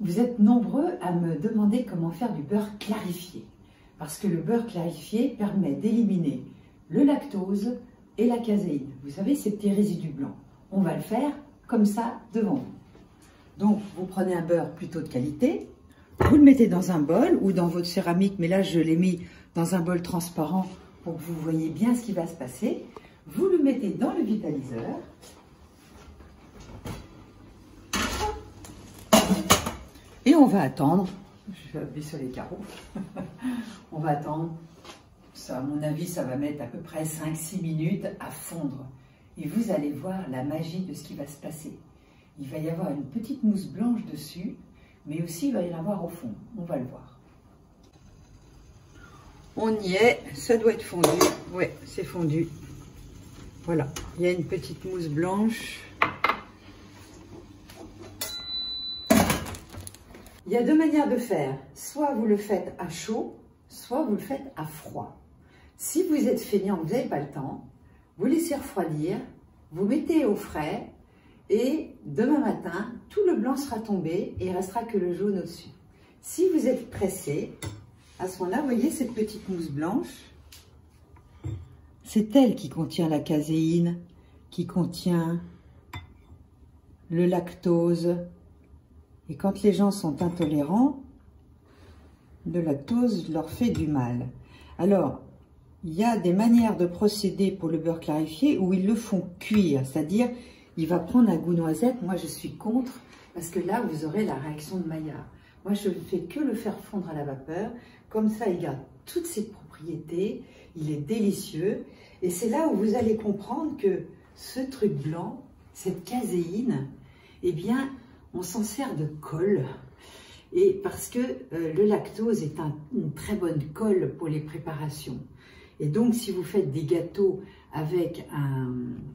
Vous êtes nombreux à me demander comment faire du beurre clarifié. Parce que le beurre clarifié permet d'éliminer le lactose et la caséine. Vous savez, ces petits résidus blancs. On va le faire comme ça devant vous. Donc, vous prenez un beurre plutôt de qualité. Vous le mettez dans un bol ou dans votre céramique. Mais là, je l'ai mis dans un bol transparent pour que vous voyez bien ce qui va se passer. Vous le mettez dans le vitaliseur. Et on va attendre, je vais appuyer sur les carreaux, on va attendre, ça, à mon avis, ça va mettre à peu près 5-6 minutes à fondre. Et vous allez voir la magie de ce qui va se passer. Il va y avoir une petite mousse blanche dessus, mais aussi il va y en avoir au fond. On va le voir. On y est, ça doit être fondu. Ouais, c'est fondu. Voilà, il y a une petite mousse blanche. Il y a deux manières de faire. Soit vous le faites à chaud, soit vous le faites à froid. Si vous êtes feignant, vous n'avez pas le temps, vous laissez refroidir, vous mettez au frais et demain matin, tout le blanc sera tombé et il ne restera que le jaune au-dessus. Si vous êtes pressé, à ce moment-là, vous voyez cette petite mousse blanche, c'est elle qui contient la caséine, qui contient le lactose. Et quand les gens sont intolérants, le lactose leur fait du mal. Alors, il y a des manières de procéder pour le beurre clarifié où ils le font cuire, c'est-à-dire il va prendre un goût noisette. Moi, je suis contre parce que là, vous aurez la réaction de Maillard. Moi, je ne fais que le faire fondre à la vapeur. Comme ça, il garde toutes ses propriétés. Il est délicieux. Et c'est là où vous allez comprendre que ce truc blanc, cette caséine, eh bien, on s'en sert de colle, et parce que le lactose est une très bonne colle pour les préparations. Et donc, si vous faites des gâteaux avec un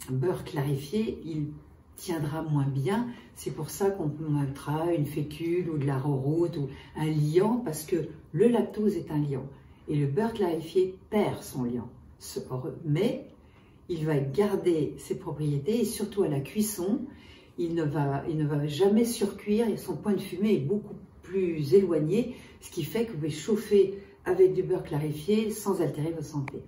beurre clarifié, il tiendra moins bien. C'est pour ça qu'on mettra une fécule ou de la roroute ou un liant, parce que le lactose est un liant. Et le beurre clarifié perd son liant. Mais il va garder ses propriétés, et surtout à la cuisson, il ne va jamais surcuire et son point de fumée est beaucoup plus éloigné, ce qui fait que vous pouvez chauffer avec du beurre clarifié sans altérer votre santé.